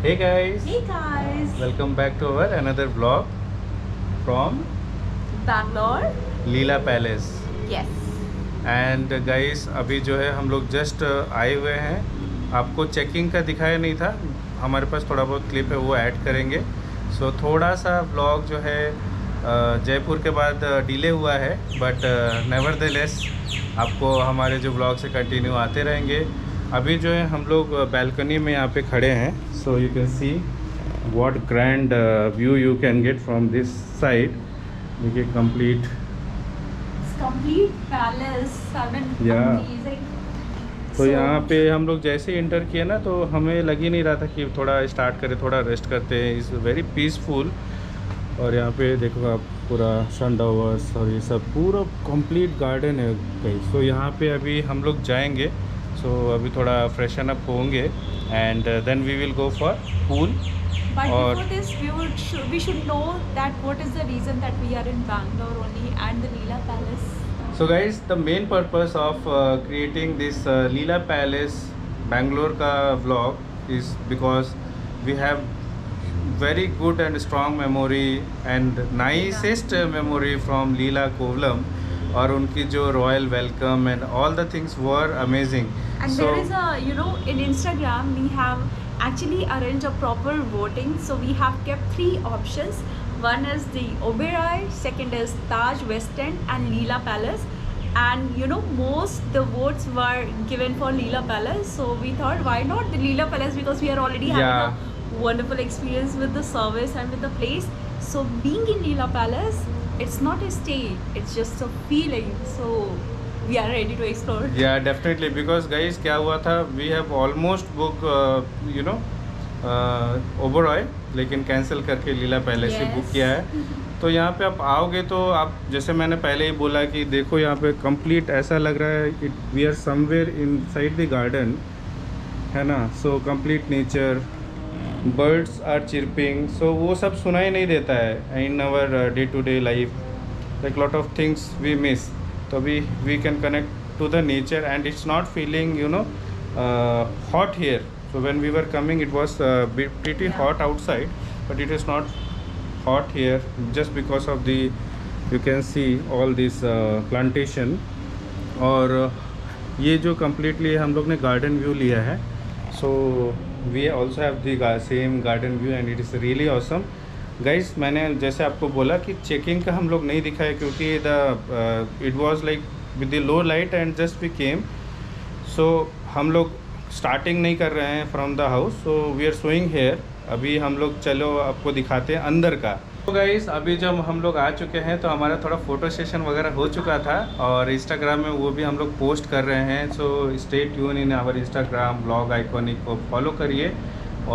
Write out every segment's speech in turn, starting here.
Hey guys, Hey guys, welcome back to our another vlog from Bangalore. Leela palace. Yes. And guys अभी जो है हम लोग just आए हुए हैं। आपको चेकिंग का दिखाया नहीं था, हमारे पास थोड़ा बहुत क्लिप है वो ऐड करेंगे। सो थोड़ा सा व्लॉग जो है जयपुर के बाद डिले हुआ है, बट नेवरदलेस आपको हमारे जो व्लॉग से कंटिन्यू आते रहेंगे। अभी जो है हम लोग बैल्कनी में यहाँ पे खड़े हैं। सो you can see what grand view you can get from this side. देखिए complete Complete palace. I mean, Yeah. amazing. तो यहाँ पे हम लोग जैसे इंटर किए ना तो हमें लग ही नहीं रहा था कि थोड़ा स्टार्ट करें, थोड़ा रेस्ट करते हैं। Is very peaceful. और यहाँ पे देखो आप पूरा सनडावर्स और ये सब पूरा कंप्लीट गार्डन है कहीं। सो यहाँ पे अभी हम लोग जाएंगे। सो अभी थोड़ा फ्रेशन अप होंगे and then we will go for pool. But और before this, we should know that what is the reason that we are in Bangalore only and the Leela Palace. So guys, the main purpose of creating this Leela Palace Bangalore का vlog is because we have very good and strong memory and nicest memory from Leela Kovalam, और उनकी जो royal welcome and all the things were amazing. And So there is a, in Instagram we have actually arranged a proper voting. So we have kept 3 options. One is the Oberoi, second is Taj West End and Leela Palace. And most the votes were given for Leela Palace. So we thought why not the Leela Palace, because we are already having a wonderful experience with the service and with the place. So being in Leela Palace, it's not a stay, it's just a feeling. So we are ready to explore. Yeah, definitely, because guys क्या हुआ था, we have almost book Oberoi, लेकिन cancel करके लीला palace से book किया है। तो यहाँ पे आप आओगे तो आप, जैसे मैंने पहले ही बोला कि देखो यहाँ पे कंप्लीट ऐसा लग रहा है we are somewhere inside the garden, है ना। So complete nature, birds are chirping, so वो सब सुनाई नहीं देता है in our day to day life, like lot of things we miss. तो अभी we can connect to the nature and it's not feeling hot here. So when we were coming it was pretty hot outside, but it is not hot here just because of the, you can see all this plantation. और ये जो completely हम लोग ने garden view लिया है, so we also have the same garden view and it is really awesome. Guys मैंने जैसे आपको बोला कि चेकिंग का हम लोग नहीं दिखाए क्योंकि it was like with the low light and just we came. So हम लोग स्टार्टिंग नहीं कर रहे हैं from the house, so we are showing here. अभी हम लोग चलो आपको दिखाते हैं अंदर का। तो गाइस अभी जब हम लोग आ चुके हैं तो हमारा थोड़ा फ़ोटो सेशन वगैरह हो चुका था और इंस्टाग्राम में वो भी हम लोग पोस्ट कर रहे हैं। So stay tune in our Instagram blog iconic को फॉलो करिए।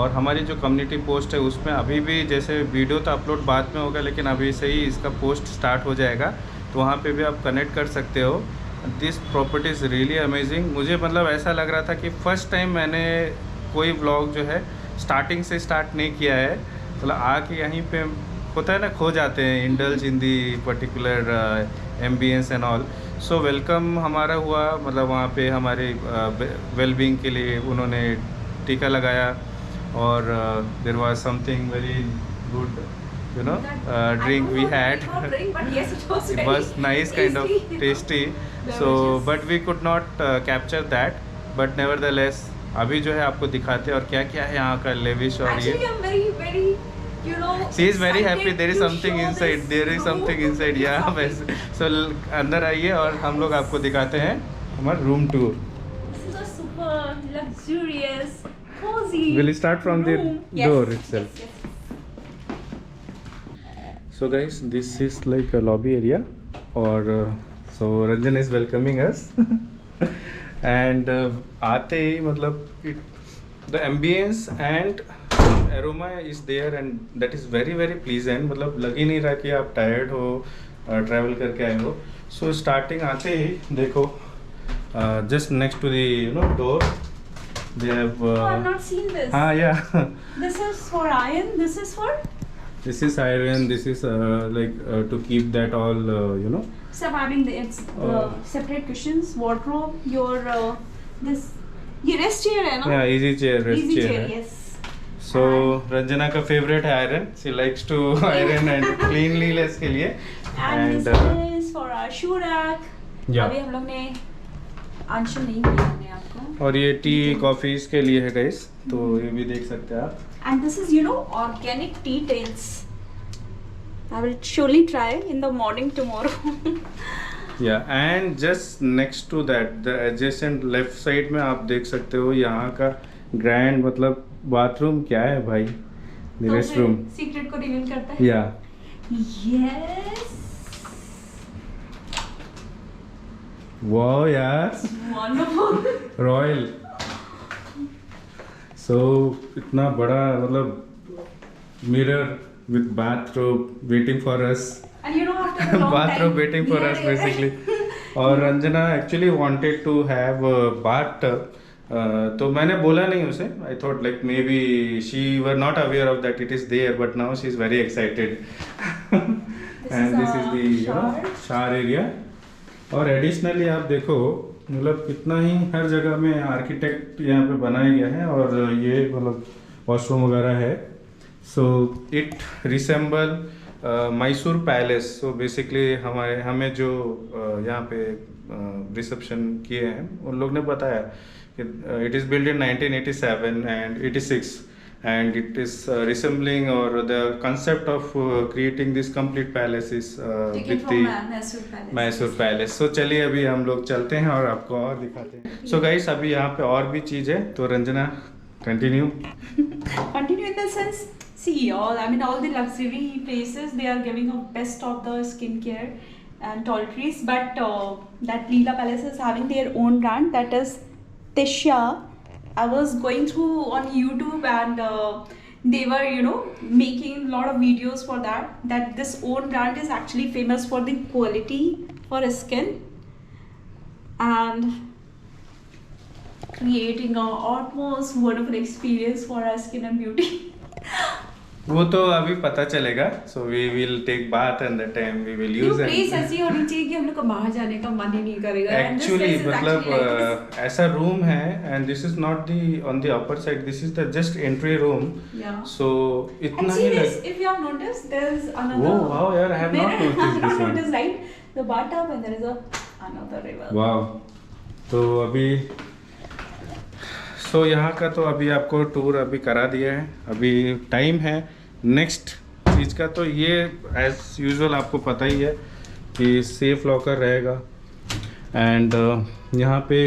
और हमारी जो कम्युनिटी पोस्ट है उसमें अभी भी, जैसे वीडियो तो अपलोड बाद में होगा लेकिन अभी से ही इसका पोस्ट स्टार्ट हो जाएगा, तो वहाँ पे भी आप कनेक्ट कर सकते हो। This property is really amazing. मुझे मतलब ऐसा लग रहा था कि फ़र्स्ट टाइम मैंने कोई व्लॉग जो है स्टार्टिंग से स्टार्ट नहीं किया है, मतलब आके यहीं पे होता है ना, खो जाते हैं, indulge in the particular ambience and all. So welcome हमारा हुआ, मतलब वहाँ पे हमारे वेलबींग के लिए उन्होंने टीका लगाया और there was something very good drink we had. But yes, it was It very was nice, kind of tasty. So Delicious. but we could not capture that, but nevertheless अभी जो है आपको दिखाते हैं और क्या क्या है यहाँ का लेविश। और ये Actually, I'm very, she is very happy, excited there is to something show inside, this there is room. something inside, There is yeah something. वैसे। So अंदर आइए और हम लोग आपको दिखाते हैं हमारा room tour. This is a super luxurious, cozy. We'll start from the room. door Yes, itself. yes. So guys, this is like a lobby area, और so Ranjan is welcoming us and आते ही मतलब the ambience and aroma is there and that is very very pleasant। मतलब लग ही नहीं रहा कि आप tired हो, ट्रैवल करके आए हो। So starting आते ही देखो just next to the door they have Oh, I've not seen this. हाँ yeah This is for iron. This is for this is iron, this is like to keep that all surviving it's separate cushions, wardrobe, your this ये rest chair है ना? yeah, easy chair, rest Easy chair chair, है। yes. सो रंजना का favourite है iron, she likes to iron and cleanliness के लिए। And this is for our shoe rack. Yeah. अभी हम लोग ने अंश नहीं किया हमने आपको। और ये टी कॉफीज के लिए है गाइस, तो ये भी देख सकते हैं आप। And this is, you know, organic tea tails. I will surely try in the morning tomorrow. Yeah and just next to that the adjacent left side में आप देख सकते हो यहाँ का ग्रैंड मतलब बाथरूम क्या है भाई, रेस्ट रूम। सीक्रेट को रिवील करता है। या यस, वाओ यार, वंडरफुल, रॉयल। सो इतना बड़ा मतलब mirror with bathroom waiting for us, and you know after a long bathroom time waiting for us basically. और Ranjana actually wanted to have bath, तो मैंने बोला नहीं उसे, I thought like maybe she were not aware of that it is there, but now she is very excited. And this is the shower area. और additionally आप देखो मतलब कितना ही हर जगह में आर्किटेक्ट यहाँ पे बनाया गया है, और ये मतलब वॉशरूम वगैरह है। So it resemble Mysore palace. So basically हमें जो यहाँ पे रिसेप्शन किए हैं उन लोग ने बताया कि it is build in 1987 and 86 and it is resembling, or the concept of creating this complete palace is with the Mysore palace. So चलिए अभी हम लोग चलते हैं और आपको और दिखाते हैं। So guys अभी यहाँ पे और भी चीज़ है, तो Ranjana continue in the sense, see all, I mean all the luxury places they are giving a best of the skincare and toiletries, but that Leela Palace is having their own brand, that is Tisha. I was going through on YouTube and they were, you know, making a lot of videos for that this own brand is actually famous for the quality for skin and creating a utmost wonderful experience for our skin and beauty. वो तो अभी पता चलेगा। So we will take bath and that time we will use it. Place ऐसी होनी चाहिए कि हम लोग को बाहर जाने का मन ही नहीं करेगा। एक्चुअली मतलब ऐसा रूम है, and this is not the on the upper side, this is the just entry room. So इतना ही लग। If you have noticed there is another, oh wow यार, I have not noticed right, the bathtub and there is another river. Wow. तो अभी सो यहाँ का तो अभी आपको टूर अभी करा दिया है। अभी टाइम है नेक्स्ट चीज़ का। तो ये एज यूजुअल आपको पता ही है कि सेफ लॉकर रहेगा, एंड यहाँ पे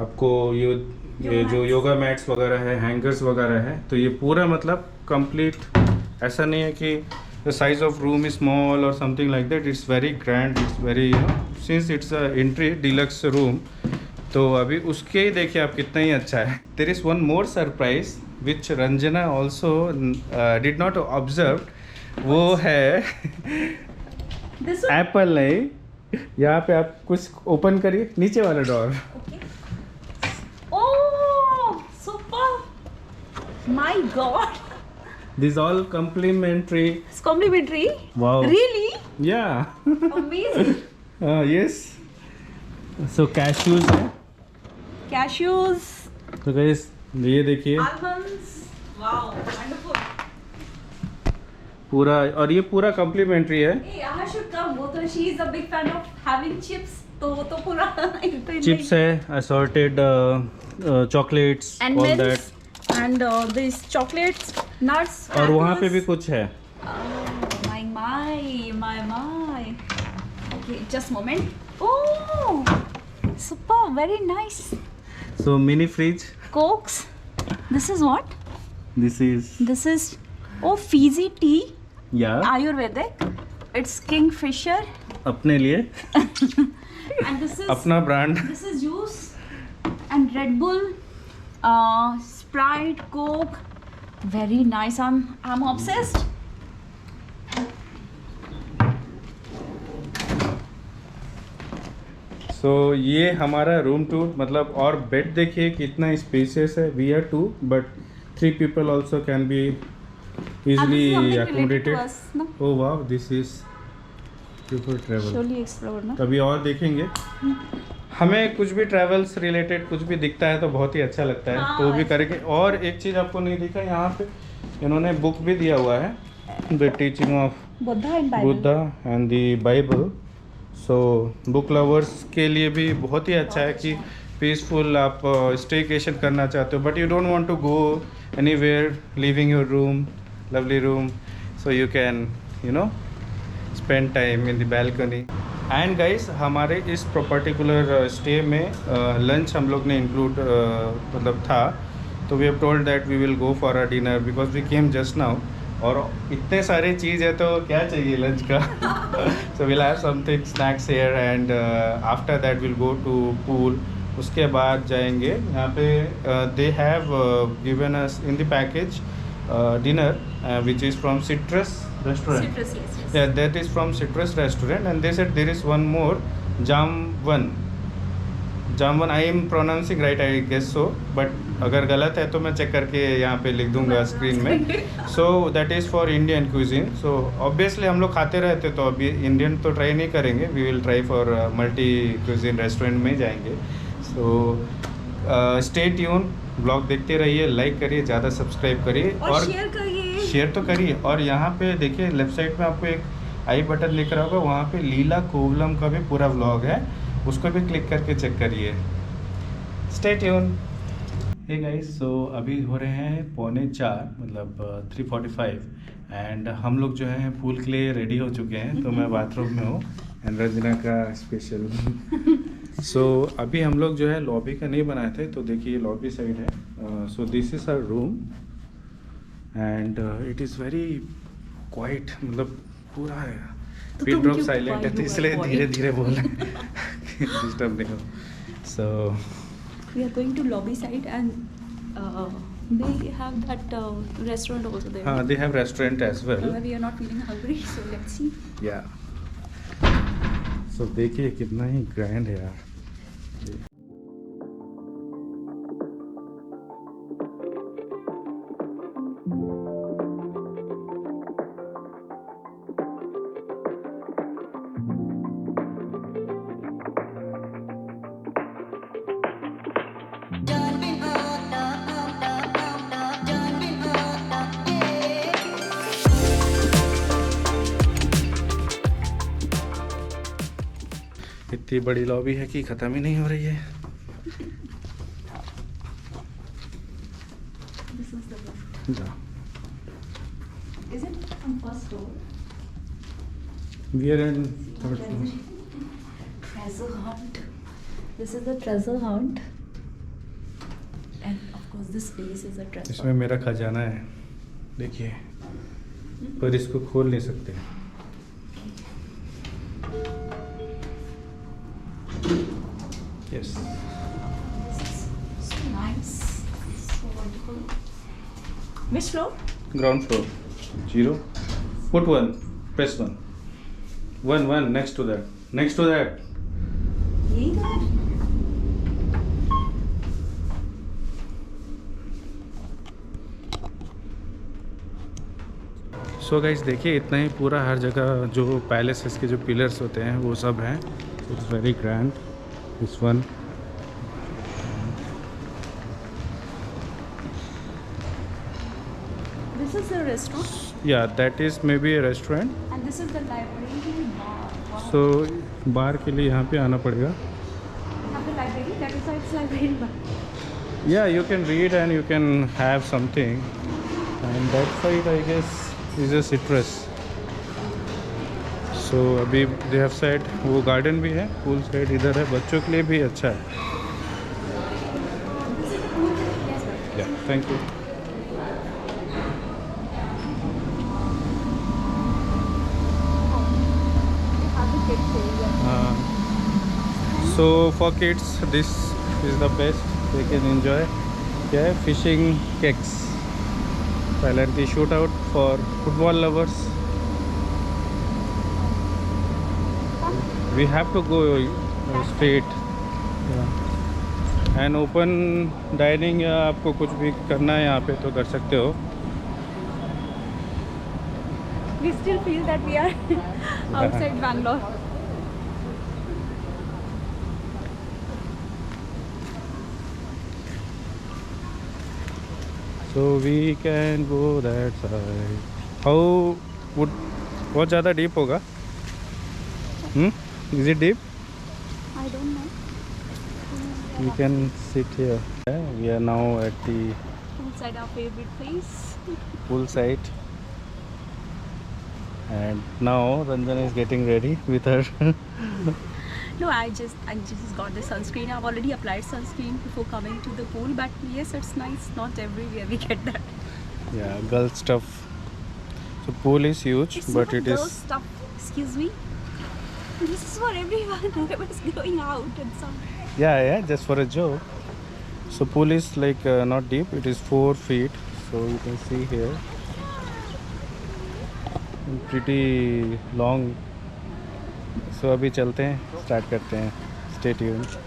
आपको ये जो योगा मैट्स वगैरह है, हैंगर्स वगैरह है, तो ये पूरा मतलब कंप्लीट, ऐसा नहीं है कि the size of room is small और something like that. It's very grand, it's very, you know, since it's a entry deluxe room. तो अभी उसके ही देखिए आप कितना ही अच्छा है। There is one more surprise which Ranjana also did not observe, वो है एप्पल नहीं। यहाँ पे आप कुछ ओपन करिए, नीचे वाला door. Oh super, my god, this all complimentary. Complimentary? Wow, really? Yeah, amazing. Yes. So cashews है, कैश्यूज, तो गाइस ये देखिए आलमंड्स, वाओ वंडरफुल पूरा, और ये पूरा कॉम्प्लीमेंट्री है। ए आई शुड कम, वो तो she is a big fan of having chips, तो वो तो पूरा चिप्स है, assorted chocolates, all that, and this chocolates, nuts, और वहाँ पे भी कुछ है। My okay, just moment. Oh super, very nice. So mini fridge. Cokes. This is what? This is Fiji tea. Yeah. Ayurvedic. It's Kingfisher. अपने लिए। And this is अपना brand. This is juice and Red Bull, Sprite, Coke. Very nice. I'm obsessed. तो ये हमारा room tour, मतलब, और bed देखिए कितना स्पेसियस है। We are 2 but 3 people also can be easily accommodated. Oh wow, this is people travel. Surely explore, ना? तभी और देखेंगे। हमें कुछ भी ट्रैवल्स रिलेटेड कुछ भी दिखता है तो बहुत ही अच्छा लगता है, हाँ, तो वो भी करेंगे। और एक चीज़ आपको नहीं दिखा, यहाँ पे इन्होंने बुक भी दिया हुआ है, the teaching of Buddha and the Bible. So book lovers के लिए भी बहुत ही अच्छा है कि पीसफुल आप स्टेकेशन करना चाहते हो, but you don't want to go anywhere, living your room, lovely room, so you can spend time in the balcony. And guys, हमारे इस पर्टिकुलर स्टे में लंच हम लोग ने इंक्लूड मतलब था, तो we have told that we will go for a dinner because we came just now. और इतने सारे चीज़ है तो क्या चाहिए लंच का। So will have something snacks here and after that will go to pool. उसके बाद जाएंगे यहाँ पे, they have given us in the package dinner which is from Citrus restaurant. Citrus, yes. Yeah, that is from Citrus restaurant, and they said there is one more, Jamvan. Jamvan, I am pronouncing right, I guess so, but अगर गलत है तो मैं check करके यहाँ पे लिख दूंगा स्क्रीन में। So that is for Indian cuisine. So obviously हम लोग खाते रहते, तो अभी इंडियन तो ट्राई नहीं करेंगे, we will try for multi cuisine restaurant में जाएंगे। So stay tuned, ब्लॉग देखते रहिए, लाइक करिए, ज़्यादा सब्सक्राइब करिए और शेयर तो करिए। और यहाँ पे देखिए लेफ्ट साइड में आपको एक आई बटन लिख रहा होगा, वहाँ पे लीला कोवलम का भी पूरा व्लॉग है, उसको भी क्लिक करके चेक करिए। Stay tune. हे गाइस, सो अभी हो रहे हैं 3:45, मतलब 3:45, एंड हम लोग जो है पूल के लिए रेडी हो चुके हैं। तो मैं बाथरूम में हूँ एंड रंजना का स्पेशल सो अभी हम लोग जो है लॉबी का नहीं बनाए थे, तो देखिए लॉबी साइड है। So this is our room and it is very quiet, मतलब पूरा है पिन ड्रॉप साइलेंट है, तो इसलिए धीरे धीरे बोल रहे हैं डिस्टर्ब नहीं हो। So we are going to lobby side and they have that restaurant also there. हाँ, they have restaurant as well. We are not feeling hungry, so let's see. Yeah. So देखिए कितना ही ग्रैंड है यार। इतनी बड़ी lobby है कि ख़त्म ही नहीं हो रही है। This is the lift. Is it on first floor? We are in third floor. Treasure hunt. This is the treasure hunt. And of course this place is a treasure. इसमें मेरा खजाना है, देखिए, पर इसको खोल नहीं सकते। Yes. This is so nice. So wonderful. Which floor? Ground floor. 0. Put 1. Press 1. 1 next to that. Next to that. यही तो है। सो गाइस, देखिए इतना ही पूरा हर जगह जो पैलेसेस के जो पिलर्स होते हैं वो सब हैं। It's very grand this one. This is the restaurant. या that is may be A restaurant. And this is the library bar. Wow. सो बार के लिए यहाँ पे आना पड़ेगा। We have the library. That is why it's library bar. या you can read and you can have something, and that side I guess is a citrus. So अभी they have side वो garden भी है, pool side इधर है, बच्चों के लिए भी अच्छा है। या thank you. So for kids this is the best, they can enjoy। क्या है, fishing cakes, apparently shoot out for football lovers। We have to go straight and open dining, या आपको कुछ भी करना है यहाँ पे तो कर सकते हो। We still feel that we are outside Bangalore. So we can go that side. How would बहुत ज़्यादा deep होगा? Is it deep? I don't know. We can sit here. We are now at the Inside our favorite place. pool side. And now Ranjana is getting ready with her. No, I just got the sunscreen. I've already applied sunscreen before coming to the pool, but yes, it's nice. Not everywhere we get that. Yeah, girl stuff. So pool is huge, It's but not it girl is stuff. Excuse me. This is for everyone whoever's going out and some. yeah, just for a joke. So pool is like not deep. It is 4 feet. So you can see here. Pretty long. So अभी चलते हैं, start करते हैं. Stay tuned.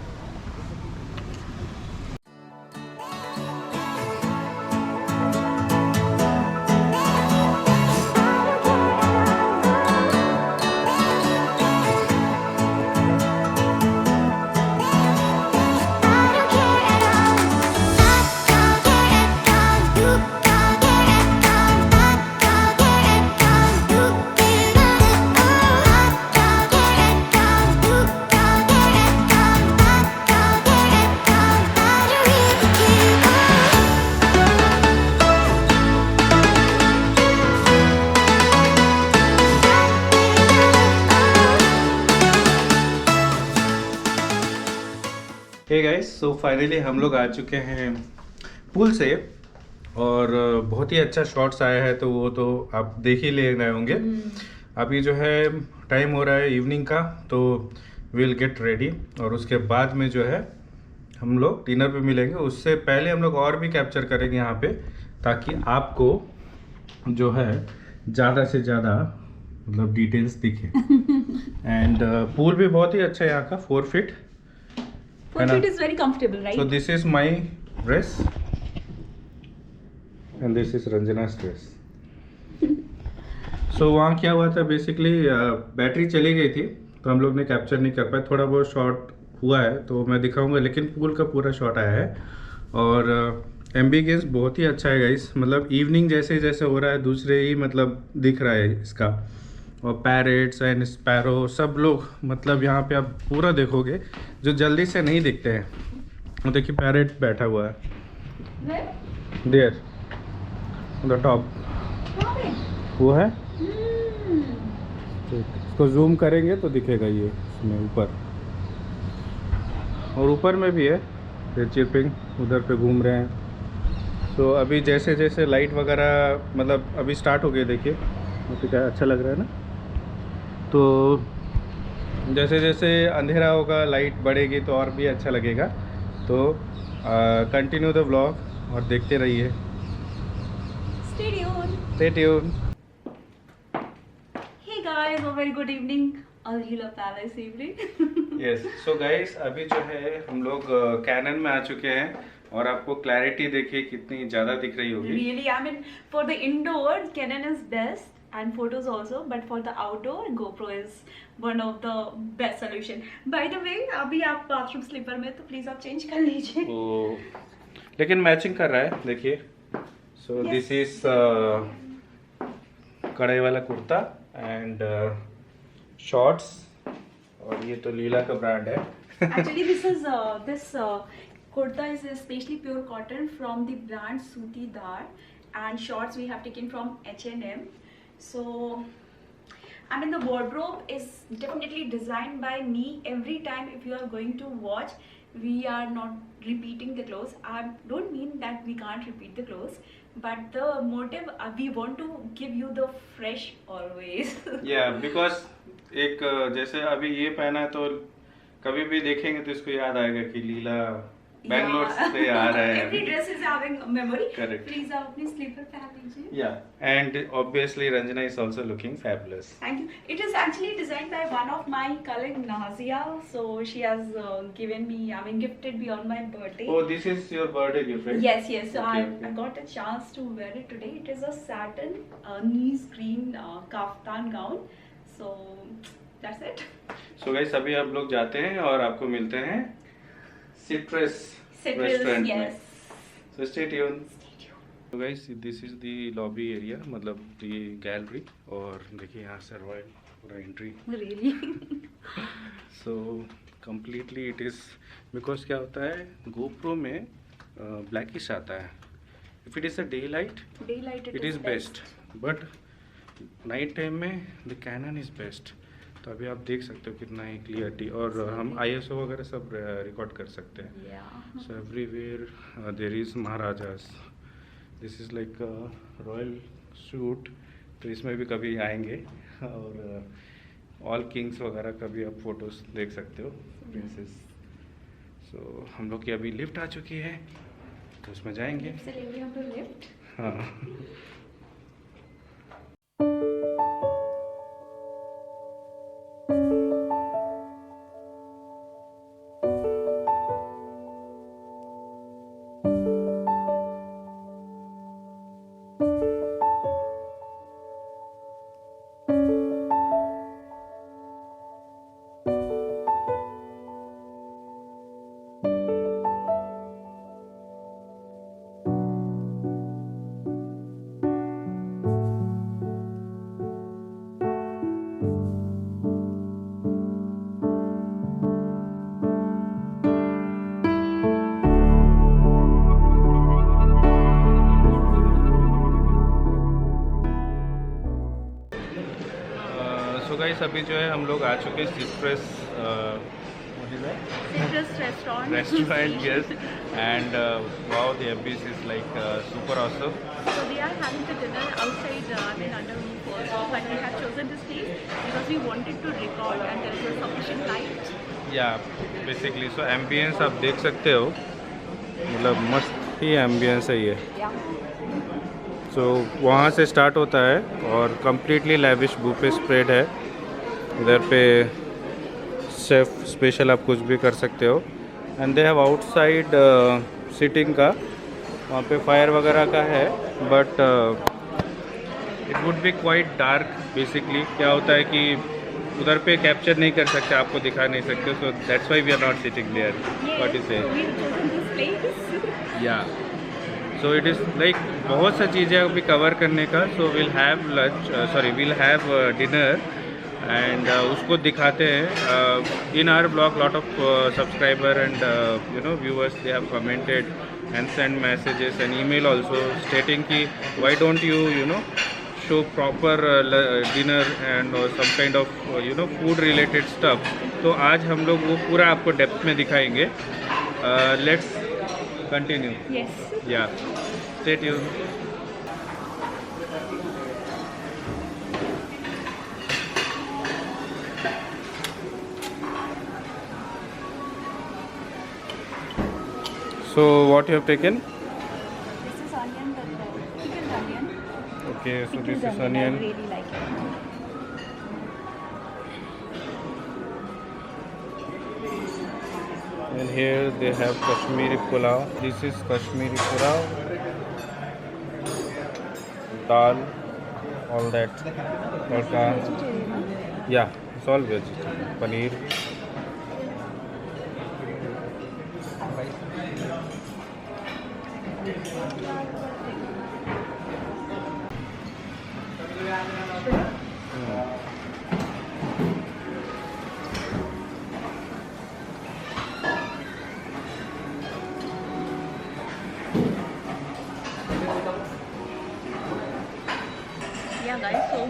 Hey guys, so finally हम लोग आ चुके हैं pool से और बहुत ही अच्छा शॉट्स आया है, तो वो तो आप देख ही ले रहे होंगे. अभी जो है टाइम हो रहा है इवनिंग का, तो विल गेट रेडी और उसके बाद में जो है हम लोग डिनर पे मिलेंगे. उससे पहले हम लोग और भी कैप्चर करेंगे यहाँ पे, ताकि आपको जो है ज़्यादा से ज़्यादा मतलब डिटेल्स दिखे. एंड पूल भी बहुत ही अच्छा है यहाँ का, 4 feet. 4 feet is very comfortable, right? So this is my dress and this is Ranjana's dress. So वहाँ क्या हुआ था बेसिकली, बैटरी चली गई थी तो हम लोग ने कैप्चर नहीं कर पाए. थोड़ा बहुत शॉट हुआ है तो मैं दिखाऊंगा, लेकिन पूल का पूरा शॉट आया है. और एम्बियंस बहुत ही अच्छा है गाइस. मतलब इवनिंग जैसे जैसे हो रहा है दूसरे ही मतलब दिख रहा है इसका. और पैरेट्स एंड स्पैरो सब लोग मतलब यहाँ पे आप पूरा देखोगे जो जल्दी से नहीं दिखते हैं. वो देखिए पैरेट बैठा हुआ है देयर द टॉप, वो है. इसको जूम करेंगे तो दिखेगा ये इसमें ऊपर, और ऊपर में भी है ये चिरपिंग, उधर पे घूम रहे हैं. तो अभी जैसे जैसे लाइट वगैरह मतलब अभी स्टार्ट हो गई, देखिए मुझे क्या अच्छा लग रहा है ना. तो जैसे जैसे अंधेरा होगा लाइट बढ़ेगी तो और भी अच्छा लगेगा. तो कंटिन्यू द व्लॉग और देखते रहिए. Stay tuned. Hey guys, a very good evening. Al-Hila Palace evening. Yes, so guys अभी जो है हम लोग कैनन में आ चुके हैं और आपको क्लैरिटी देखिए कितनी ज़्यादा दिख रही होगी. Really, I mean, for the indoor, Canon is best and photos also, but for the outdoor, GoPro is one of the best solution. By the way, अभी आप bathroom slipper में तो please आप change कर लीजिए. लेकिन मैचिंग कर रहा है देखिए. So Yes. this is कढ़ाई वाला कुर्ता एंड शॉर्ट्स, और ये तो लीला का ब्रांड है. Actually, this kurta is especially pure cotton from the brand Suti Dar, and shorts we have taken from H&M. So, I mean, the wardrobe is definitely designed by me. Every time if you are going to watch, we are not repeating the clothes. I don't mean that we can't repeat the clothes, but the motive we want to give you the fresh always. Yeah, because एक जैसे अभी ये पहना है तो कभी भी देखेंगे तो इसको याद आएगा कि लीला बैंगलोर से आ रहा है. Every dress is having a memory. Correct. Please आप अपनी slipper पहन लीजिए. Yeah, and obviously Ranjana is also looking fabulous. Thank you. It is actually designed by one of my colleague Nazia. So she has gifted me on my birthday. Oh, this is your birthday gift, right? Yes. So Okay, I got a chance to wear it today. It is a satin knee screen kaftan gown. So that's it. So guys अभी आप लोग जाते हैं और आपको मिलते हैं citrus restaurant में. Yes. So stay tuned. Stay tuned. तो guys this is the lobby area, मतलब दी गैलरी, और देखिए यहाँ से रॉयल पूरा entry Really? So completely it is, because क्या होता है गोप्रो में ब्लैकिश आता है, if it is a day light Daylight it is best, but night time में द कैनन इज़ बेस्ट। तो अभी आप देख सकते हो कितना ही क्लियरिटी, और हम ISO वगैरह सब रिकॉर्ड कर सकते हैं। Yeah. So everywhere there is maharajas, this is like royal suite, तो इसमें भी कभी आएंगे, और ऑल किंग्स वगैरह का भी आप फोटोज़ देख सकते हो, प्रिंसेस। सो हम लोग की अभी लिफ्ट आ चुकी है, तो उसमें जाएंगे। से लेंगे हम लोग लिफ्ट। हाँ सो गाइस अभी जो है हम लोग आ चुके हैं citrus Citrus restaurant. restaurant, yes, and wow, the ambience is like super awesome. So we are having the dinner outside, under roof also, but we have chosen this place because we wanted to record and there is a sufficient light. Yeah, basically, so ambience आप देख सकते हो, मतलब मस्त ही ambience है ये। Yeah. सो वहाँ से स्टार्ट होता है और कम्प्लीटली लैविश बुफे स्प्रेड है, इधर पे शेफ स्पेशल आप कुछ भी कर सकते हो, and they have outside sitting का, वहाँ पे फायर वगैरह का है, but it would be quite dark. Basically क्या होता है कि उधर पे कैप्चर नहीं कर सकते, आपको दिखा नहीं सकते, so that's why we are not sitting there. What is So we have chosen this place. या सो इट इज़ लाइक बहुत सा चीज़ें अभी कवर करने का, so will have lunch, sorry will have dinner, and उसको दिखाते हैं in our blog. Lot of subscriber and you know viewers they have commented and send messages and email also stating कि why don't you know show proper dinner and some kind of you know food related stuff. तो आज हम लोग वो पूरा आपको depth में दिखाएंगे। Let's continue. Yes. Yeah, stay tuned. So what you have taken? This is onion, pickled onion. Okay, so Pickled this is I onion, really like it. and here they have Kashmiri pulao. This is Kashmiri pulao, dal, all that. Tadka. Yeah, it's all vegetarian. Paneer. Yeah guys, so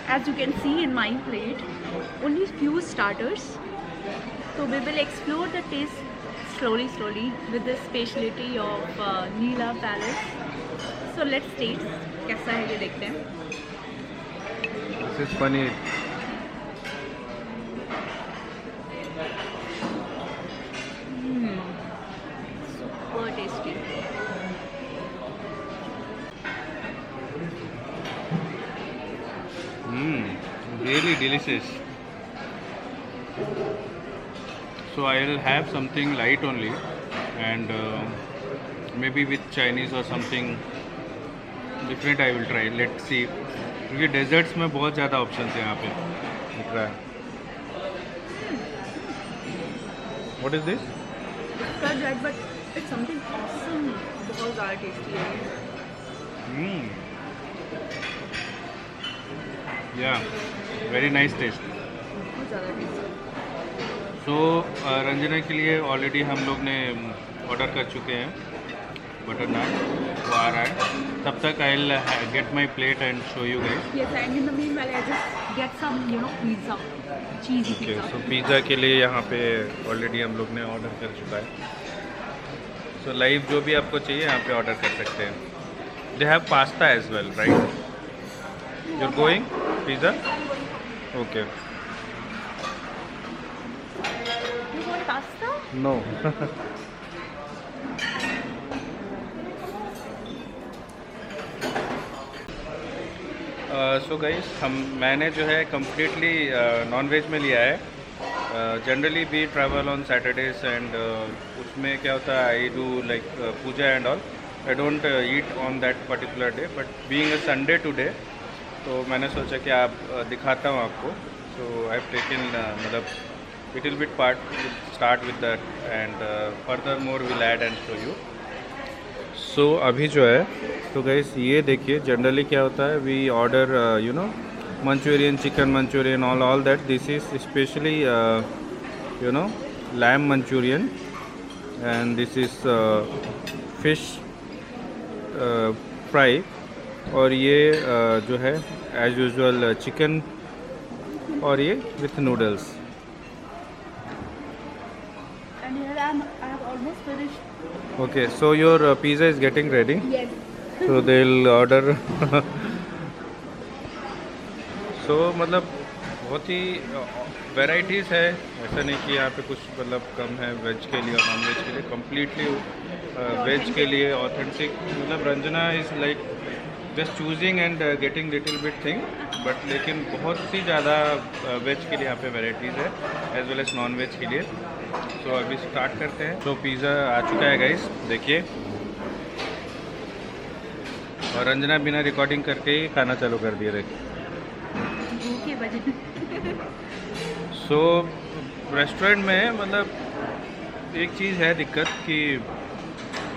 as you can see in my plate, only few starters. So we will explore the taste slowly with the specialty of Leela Palace. So let's taste कैसा है ये देखते हैं। This is paneer. Super tasty. Really delicious. So I'll have something light only, and maybe with Chinese or something different I will try. Let's see. क्योंकि desserts में बहुत ज़्यादा option है यहाँ पे दिख रहा है। What is this? Curd red, but it's something awesome. बहुत ज़्यादा tasty है। या वेरी नाइस टेस्ट। बहुत ज़्यादा टेस्टी। सो रंजना के लिए ऑलरेडी हम लोग ने ऑर्डर कर चुके हैं बटर नान, वो आ रहा है। तब तक I will get my plate and show you guys. Yes, and in the meanwhile, I just get some, pizza, cheesy okay, pizza. So pizza के लिए यहाँ पे ऑलरेडी हम लोग ने ऑर्डर कर चुका है। सो लाइव जो भी आपको चाहिए यहाँ पे ऑर्डर कर सकते हैं। They have pasta as well, right? You are going pizza? Okay. You want pasta? No. So guys, मैंने जो है कम्प्लीटली नॉन वेज में लिया है। Generally we travel on Saturdays and उसमें क्या होता है, I do like puja and all. I don't eat on that particular day, but being a Sunday today, तो मैंने सोचा कि आप दिखाता हूँ आपको। सो आई हैव टेकन मतलब little bit part, start with that and further more will add and show you. So अभी जो है, तो गाइस ये देखिए, जनरली क्या होता है, we order manchurian, chicken manchurian, all that. This is specially lamb manchurian and this is fish fry, और ये जो है एज यूजुअल चिकन, और ये with noodles. And here I have almost finished. Okay, so your pizza is getting ready. Yes. So they'll order. So मतलब बहुत ही varieties है, ऐसा नहीं कि यहाँ पे कुछ मतलब कम है वेज के लिए और नॉन वेज के लिए। कम्प्लीटली वेज के लिए ऑथेंटिक, मतलब Ranjana is like just choosing and getting little bit thing, but लेकिन बहुत सी ज़्यादा वेज के लिए यहाँ पे वेराइटीज़ है as well as non veg के लिए। तो अभी स्टार्ट करते हैं। तो पिज़्ज़ा आ चुका है गाइस, देखिए, और रंजना बिना रिकॉर्डिंग करके ही खाना चालू कर दिया, देखिए। भूखे बजे। सो रेस्टोरेंट में मतलब एक चीज़ है दिक्कत कि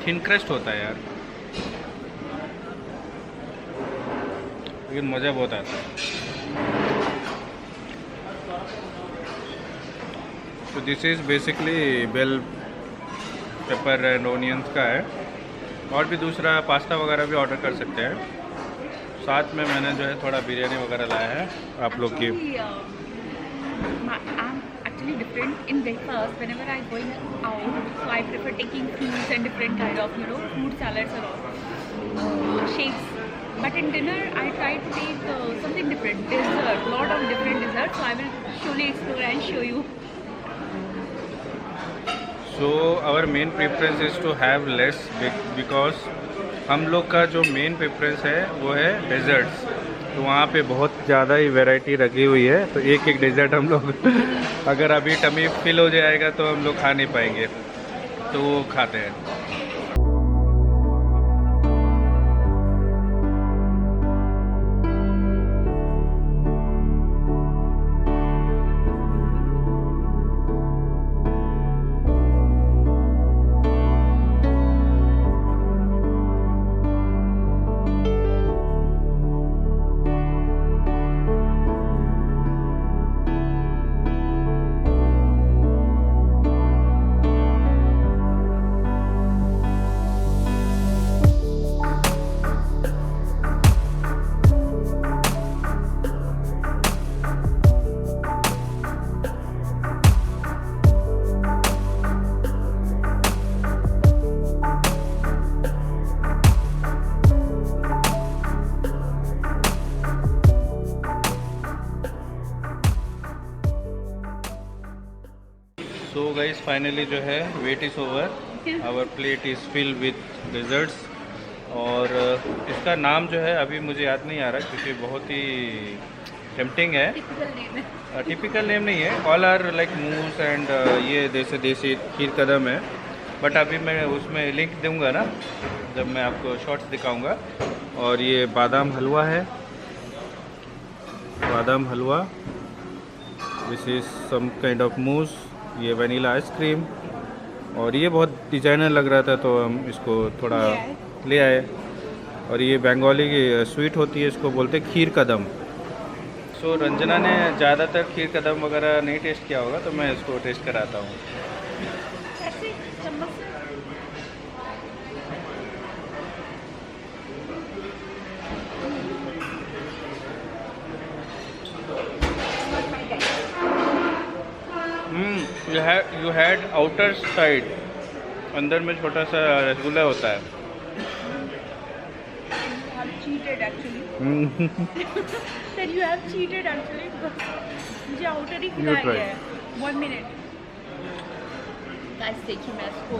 थिन क्रस्ट होता है यार, लेकिन मज़ा बहुत आता है। तो this is basically bell pepper and onions का है, और भी दूसरा पास्ता वगैरह भी ऑर्डर कर सकते हैं। साथ में मैंने जो है थोड़ा बिरयानी वगैरह लाया है आप लोग की। I'm actually different in breakfast. Whenever I'm going out, so I prefer taking fruits and different kind of, fruit salads and all, shakes. But in dinner, I try to take something different, dessert, lot of different desserts. So I will surely explore and show you. So our main preference is to have less, because हम लोग का जो main preference है वो है desserts. तो वहाँ पे बहुत ज़्यादा ही वैरायटी रखी हुई है, तो एक एक डेजर्ट हम लोग अगर अभी टमी फिल हो जाएगा तो हम लोग खा नहीं पाएंगे, तो वो खाते हैं। सो गाइस, फाइनली जो है wait is over, our plate is filled with desserts. और इसका नाम जो है अभी मुझे याद नहीं आ रहा, क्योंकि बहुत ही टेम्पटिंग है। टिपिकल नेम नहीं है, all are like mousse and ये जैसे देसी खीर कदम है, बट अभी मैं उसमें लिंक दूंगा ना जब मैं आपको शॉर्ट्स दिखाऊंगा। और ये बादाम हलवा है, बादाम हलवा, this is some kind of mousse, ये वनीला आइसक्रीम, और ये बहुत डिजाइनर लग रहा था तो हम इसको थोड़ा ले आए। और ये बंगाली की स्वीट होती है, इसको बोलते हैं खीर कदम। सो रंजना ने ज़्यादातर खीर कदम वगैरह नहीं टेस्ट किया होगा, तो मैं इसको टेस्ट कराता हूँ। कैसे चम्मच से? यू हैड आउटर साइड, अंदर में छोटा सा रसगुल्ला होता है। You have cheated actually. Then you have cheated actually because मुझे आउटर ही खिलाया try. गया है। 1 minute. Guys देखिए मैं इसको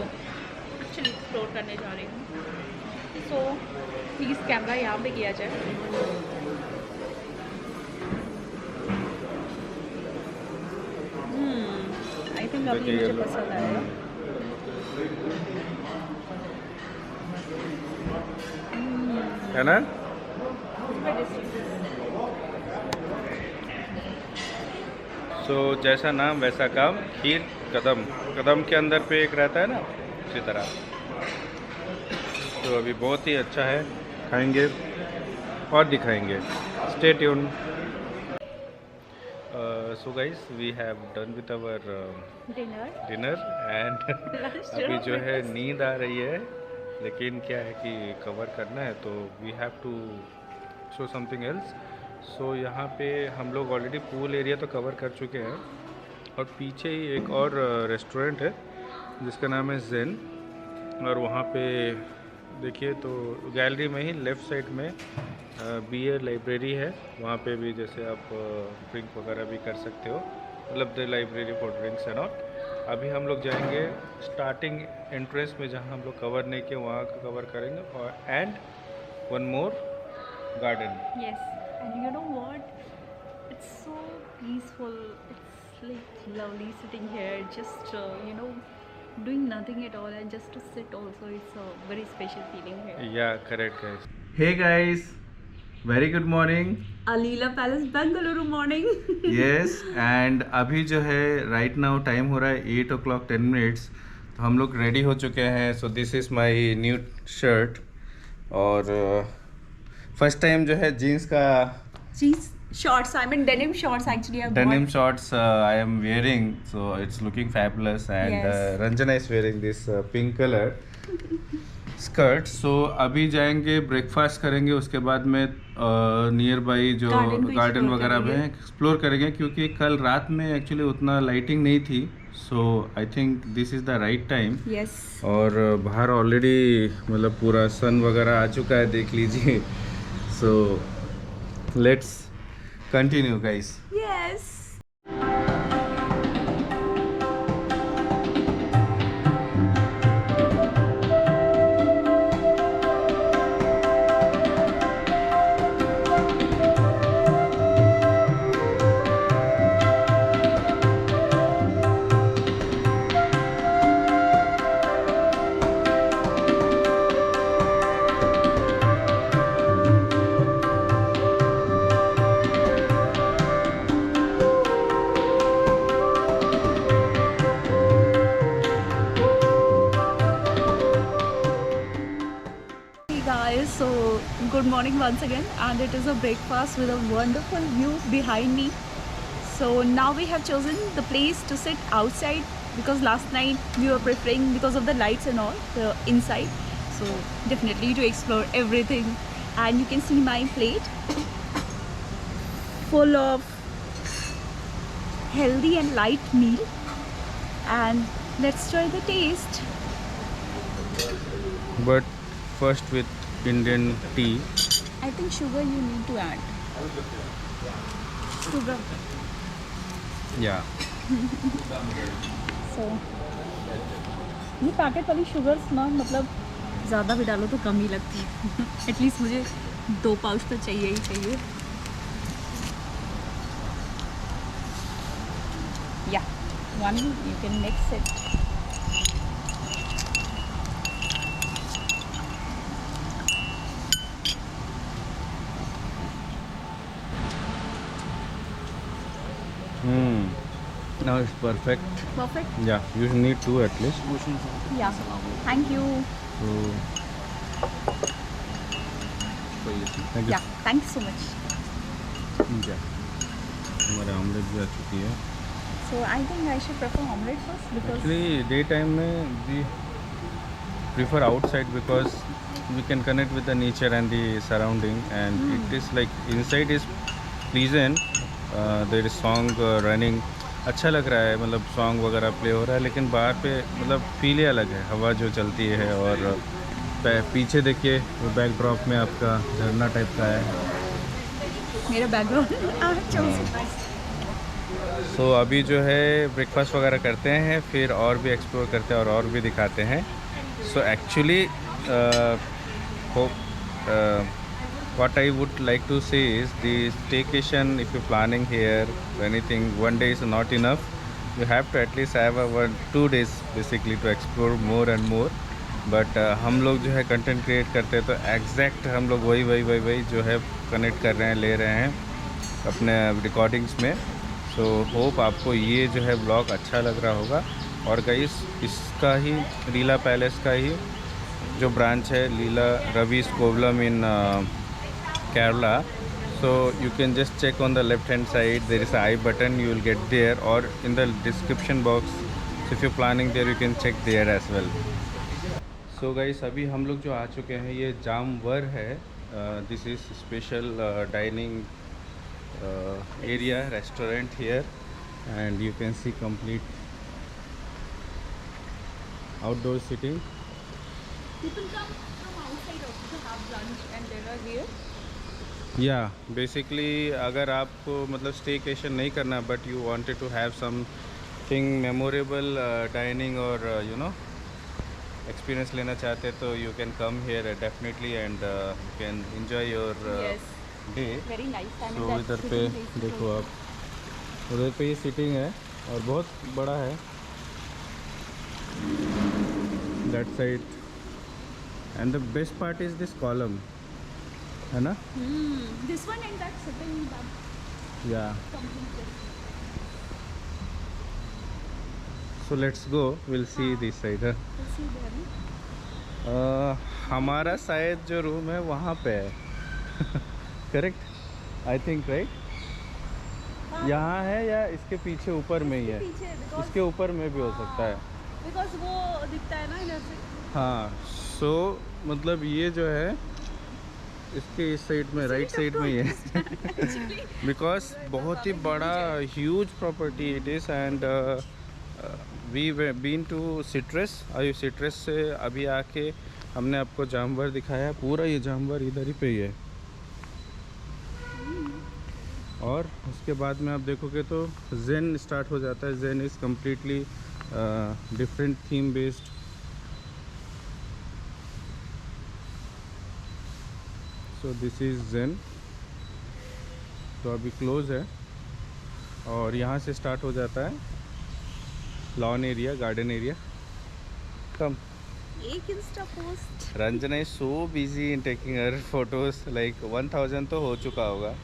एक्चुअली एक्सप्लोर करने जा रही हूँ। सो प्लीज़ कैमरा यहाँ पे किया जाए। आई थिंक अभी मुझे पसंद आएगा। है ना? सो जैसा नाम वैसा काम, खीर कदम। कदम के अंदर पे एक रहता है ना, उसी तरह। तो अभी बहुत ही अच्छा है, खाएंगे और दिखाएंगे। Stay tune. So guys, we have done with our dinner and अभी जो है नींद आ रही है, लेकिन क्या है कि कवर करना है, तो we have to show something else. So यहाँ पे हम लोग ऑलरेडी पूल एरिया तो कवर कर चुके हैं, और पीछे ही एक और रेस्टोरेंट है जिसका नाम है जेन, और वहाँ पे देखिए तो गैलरी में ही लेफ़्ट साइड में बियर लाइब्रेरी है। वहाँ पे भी जैसे आप ड्रिंक वगैरह भी कर सकते हो, मतलब the library for drinks and all. अभी हम लोग जाएंगे स्टार्टिंग एंट्रेंस में, जहाँ हम लोग कवर नहीं किए वहाँ का कवर करेंगे, और and one more garden. Yes, and you know what? It's so peaceful. It's like lovely sitting here, just doing nothing at all, and just to sit also. It's a very special feeling here. Yeah correct guys. Hey guys, very good morning. Alila Palace, Bengaluru morning. Yes, and अभी जो है right now time हो रहा है 8:10। तो हम लोग ready हो चुके हैं। सो this is my new shirt, और फर्स्ट टाइम जो है जीन्स का Jeans, shorts. I mean denim shorts actually. I denim bought. shorts I am wearing, so it's looking fabulous, and Yes. Ranjana is wearing this pink color skirt. So अभी जाएंगे breakfast करेंगे, उसके बाद में near by जो Garden को garden explore वगैरह में करेंगे। एक्सप्लोर करेंगे, क्योंकि कल रात में एक्चुअली उतना लाइटिंग नहीं थी। So I think this is the right time. Yes. और बाहर ऑलरेडी मतलब पूरा सन वगैरह आ चुका है, देख लीजिए। So let's continue guys. Yes. Hey guys, so good morning once again, and it is a breakfast with a wonderful view behind me. So now we have chosen the place to sit outside, because last night we were preferring, because of the lights and all, the inside. So definitely to explore everything, and you can see my plate full of healthy and light meal, and let's try the taste. But first with Indian tea. I think sugar you need to add. Sugar. Yeah. So ये packet वाली sugars ना, मतलब ज़्यादा भी डालो तो कम ही लगती है। एटलीस्ट मुझे 2 पाउच तो चाहिए ही चाहिए। या 1 you can mix it. Now it's perfect. Perfect. Yeah, you need 2 at least. Yeah. Thank you. So thank you. या थैंक यू सो मच। हमारे ऑमलेट भी आ चुकी है। So I think I should prefer omelette first because actually day time में we prefer outside because we can connect with the nature and the surrounding and it is like inside is pleasant, there is song running, अच्छा लग रहा है, मतलब song वगैरह play हो रहा है, लेकिन बाहर पे मतलब फील ही अलग है, हवा जो चलती है। और पीछे देखिए वो बैकड्रॉप में आपका झरना टाइप का है। मेरा बैकग्राउंड सो अभी जो है ब्रेकफास्ट वगैरह करते हैं, फिर और भी एक्सप्लोर करते हैं और भी दिखाते हैं। So actually what I would like to say is the staycation, if you're planning here anything, one day is not enough. You have to at least have 2 days basically to explore more and more. But हम लोग जो है content create करते हैं तो exact हम लोग वही जो है कनेक्ट कर रहे हैं, ले रहे हैं अपने रिकॉर्डिंग्स में। सो होप आपको ये जो है ब्लॉग अच्छा लग रहा होगा। और गाइस इसका ही लीला पैलेस का ही जो ब्रांच है लीला रवीज कोवलम इन Kerala, so you can just check on the left hand side, there is a I button, you will get there, or in the description box, so if you're planning there you can check there as well. So guys अभी हम लोग जो आ चुके हैं ये जामवर है, this is special dining area restaurant here and you can see complete outdoor sitting. People come from outside also to have lunch and dinner here. Yeah basically अगर आपको मतलब स्टेकेशन नहीं करना but you wanted to have something memorable dining और you know experience लेना चाहते तो you can come here definitely and you can enjoy your day. Very nice. I mean, तो that इधर sitting पे place is देखो also- आप, उधर पे ये सीटिंग है और बहुत बड़ा है that side. And the best part is this column, है ना? This one and that sitting that या completely. So let's go, will see this side. We'll see there. No? हमारा शायद जो रूम है वहाँ पे है करेक्ट आई थिंक राइट, यहाँ है या इसके पीछे ऊपर में ही है? पीछे because इसके ऊपर में भी हो सकता है। because वो दिखता है ना इधर से। हाँ सो मतलब ये जो है इसके इस साइड में राइट साइड में ही है बिकॉज बहुत ही बड़ा huge property it is and we been to citrus. अभी सिट्रस से अभी आके हमने आपको जामवर दिखाया, पूरा ये जामवर इधर ही पे ही है। और उसके बाद में आप देखोगे तो जेन स्टार्ट हो जाता है। Zen is completely different theme based. So this is Zen. तो अभी क्लोज है और यहाँ से स्टार्ट हो जाता है लॉन एरिया, गार्डन एरिया। कम एक Insta post. Ranjana is so busy in taking her photos, like 1000 तो हो चुका होगा।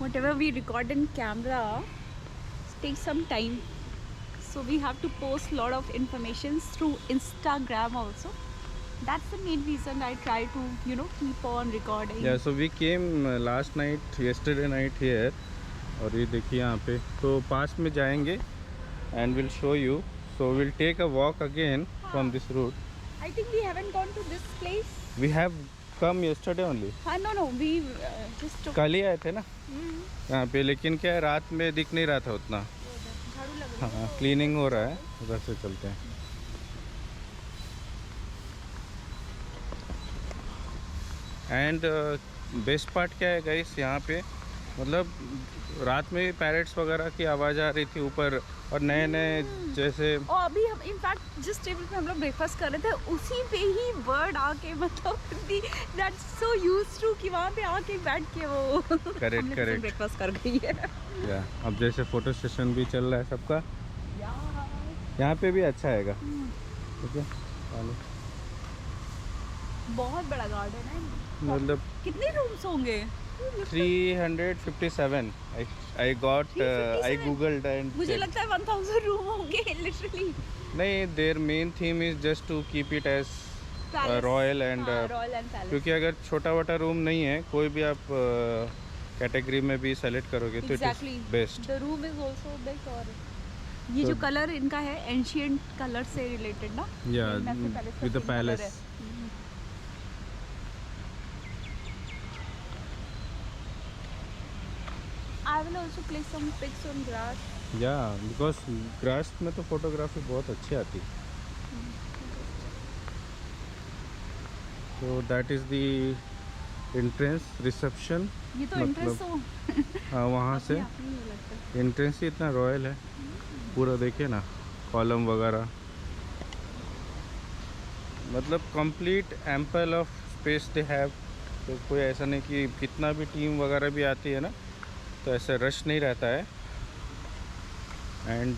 Whatever we record in camera takes some time, so we have to post lot of information through Instagram also. That's the main reason I try to keep on recording. Yeah, so we came last night, yesterday night here, और ये देखिए यहाँ पे तो पास में जाएंगे and we'll show you. So we'll take a walk again from this route. I think we haven't gone to this place. We have come yesterday only. No, we just took. कल ही आए थे ना हम्म, यहाँ पे, लेकिन क्या है रात में दिख नहीं रहा था उतना। झाड़ू लग रहा हाँ क्लीनिंग हो रहा है, उधर से चलते हैं। एंड बेस्ट पार्ट क्या है गाइस यहाँ पे, मतलब रात में पैरेट्स वगैरह की आवाज़ आ रही थी ऊपर, और नए नए जैसे और अभी हम इनफैक्ट जिस टेबल पे हम लोग ब्रेकफास्ट कर रहे थे उसी पे ही बर्ड आके मतलब दैट्स सो यूज्ड टू कि वहाँ पे आके बैठ के वो करेक्ट ब्रेकफास्ट कर गई है। या अब जैसे फोटो सेशन भी चल रहा है सबका, यहाँ पे भी अच्छा आएगा। ठीक है, बहुत बड़ा गार्डन है। मतलब कितने रूम्स होंगे? 357 I got I 357? Googled and मुझे लगता है 1000 रूम होंगे लिटरली। नहीं, their main theme is just to keep it as royal and royal and palace. क्योंकि अगर छोटा वाटा रूम नहीं है, कोई भी आप कैटेगरी में भी सेलेक्ट करोगे तो it exactly is best. The room is also big. और ये तो- जो कलर इनका है एंशिएंट कलर से रिलेटेड ना, या मैसिव पैलेस का with the same colour palace. है। I will also place some pics on grass. या बिकॉज ग्रास में तो फोटोग्राफी बहुत अच्छी आती है। तो that is the entrance reception. ये तो मतलब- इंटरेस्ट हो हाँ, वहाँ से अपने ही लगता है। एंट्रेंस ही इतना रॉयल है, पूरा देखिए ना, कॉलम वगैरह, मतलब complete ample of space they have. तो कोई ऐसा नहीं कि कितना भी टीम वगैरह भी आती है ना, तो ऐसा रश नहीं रहता है। एंड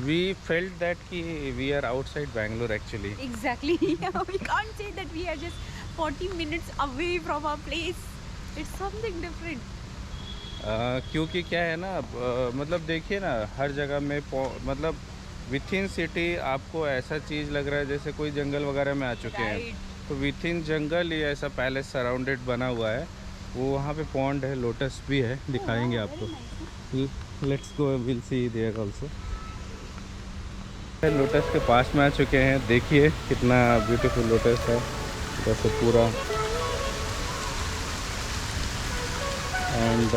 वी फेल्ट दैट कि we are outside Bangalore actually. Exactly. Yeah, we can't say that we are just 40 minutes away from our place. It's something different. क्योंकि क्या है ना, मतलब देखिए ना, हर जगह में मतलब विथ इन सिटी आपको ऐसा चीज़ लग रहा है जैसे कोई जंगल वगैरह में आ चुके हैं। Right. तो विथ इन जंगल ये ऐसा पैलेस सराउंडेड बना हुआ है। वो वहाँ पे पॉन्ड है, लोटस भी है, दिखाएंगे आपको। Let's go, will see there also. Lotus के पास में आ चुके हैं, देखिए कितना ब्यूटीफुल लोटस है, जैसे पूरा। एंड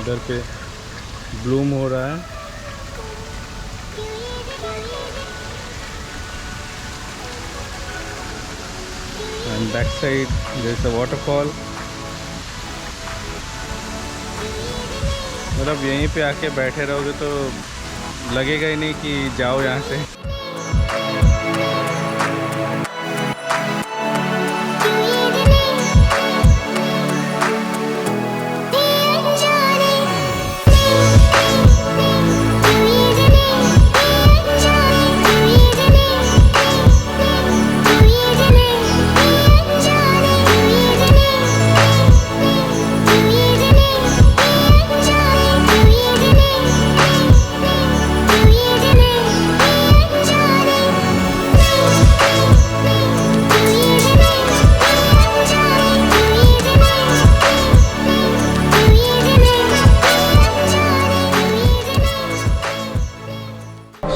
इधर पे ब्लूम हो रहा है। And back side there is a waterfall. मतलब यहीं पे आके बैठे रहोगे तो लगेगा ही नहीं कि जाओ यहाँ से।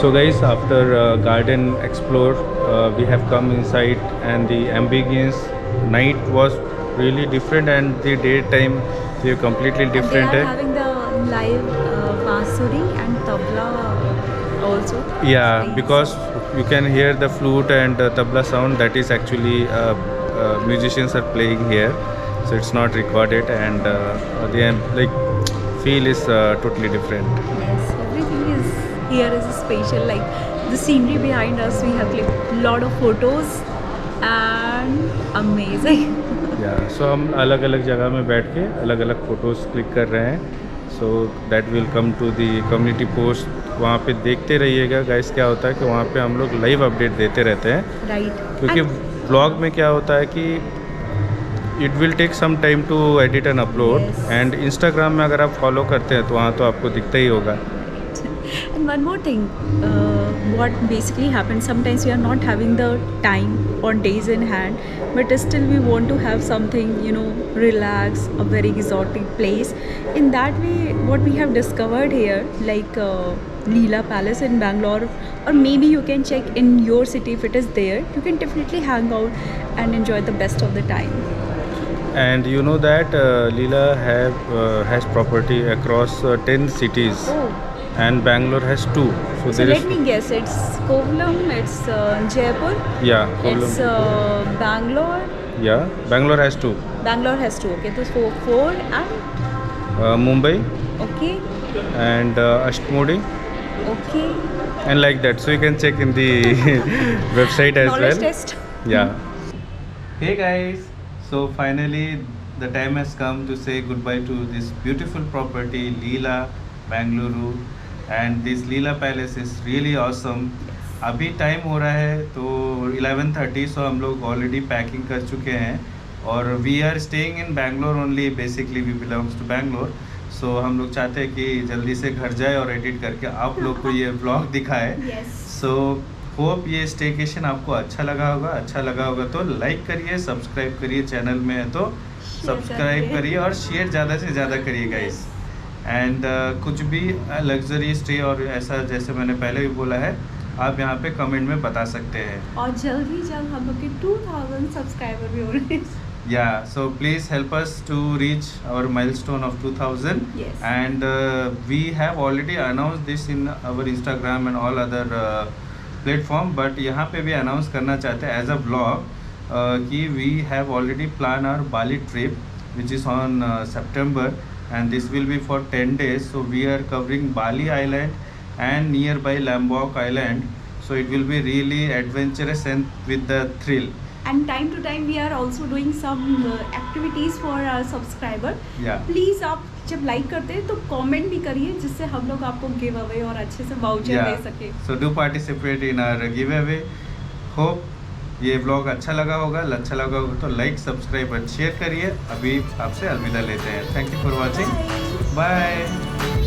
So guys, after garden explore, we have come inside, and the ambience night was really different, and the daytime they are completely different. They are having the live bansuri and tabla also. Yeah, Nice. because you can hear the flute and tabla sound. That is actually musicians are playing here, so it's not recorded, and the like feel is totally different. Yes, everything is here is special. Like the scenery behind us, we have clicked lot of photos and amazing. या सो हम अलग अलग जगह में बैठ के अलग अलग फ़ोटोज़ क्लिक कर रहे हैं। So that will come to the community post, वहाँ पे देखते रहिएगा गाइस। क्या होता है कि वहाँ पे हम लोग लाइव अपडेट देते रहते हैं, Right. क्योंकि ब्लॉग में क्या होता है कि it will take some time to edit and upload. Yes. And Instagram में अगर आप फॉलो करते हैं तो वहाँ तो आपको दिखता ही होगा। And one more thing, what basically happens, sometimes we are not having the time or days in hand, but still we want to have something, you know, relax, a very exotic place. In that way, what we have discovered here, like Leela Palace in Bangalore, or maybe you can check in your city if it is there, you can definitely hang out and enjoy the best of the time. And you know that Leela has property across 10 cities, Oh. and Bangalore has 2. So So there let is me guess, it's Kovalam, it's Jaipur, yeah, it's Kovalam. Bangalore. Yeah, Bangalore has 2. Bangalore has 2. Okay, so four and Mumbai okay, and Ashtmodi, okay. and like that. So you can check in the website as Knowledge well. test. Yeah. Hey guys, so finally the time has come to say goodbye to this beautiful property, Leela, Bangalore, and this Leela Palace is really awesome. अभी time हो रहा है तो 11:30, सो हम लोग already packing कर चुके हैं और we are staying in Bangalore only, basically we belongs to Bangalore. So हम लोग चाहते हैं कि जल्दी से घर जाए और एडिट करके आप लोग को ये ब्लॉग दिखाए। Yes. सो होप ये स्टेकेशन आपको अच्छा लगा होगा तो लाइक करिए, सब्सक्राइब करिए, चैनल में है तो सब्सक्राइब करिए। करिए और शेयर ज़्यादा से ज़्यादा करिए गाइस। एंड कुछ भी लग्जरी स्टे और ऐसा जैसे मैंने पहले भी बोला है, आप यहाँ पे कमेंट में बता सकते हैं। और जल्द ही जल्द हम लोग के 2000 सब्सक्राइबर भी हो रहे हैं। Yeah, so please help us to reach our milestone of 2000. Yes. And we have already announced this in our Instagram and all other platform, but यहाँ पे भी announce करना चाहते हैं as a vlog कि we have already planned our Bali trip which is on September, and this will be for 10 days. So we are covering Bali Island and nearby Lombok Island. So it will be really adventurous and with the thrill. And time to time we are also doing some activities for our subscriber. Yeah. Please आप जब like करते हैं तो comment भी करिए, जिससे हम लोग आपको गिव अवे और अच्छे से वाउचर दे सके। So do participate in our giveaway. Hope ये व्लॉग अच्छा लगा होगा तो लाइक, सब्सक्राइब और शेयर करिए। अभी आपसे अलविदा लेते हैं। Thank you for watching. Bye.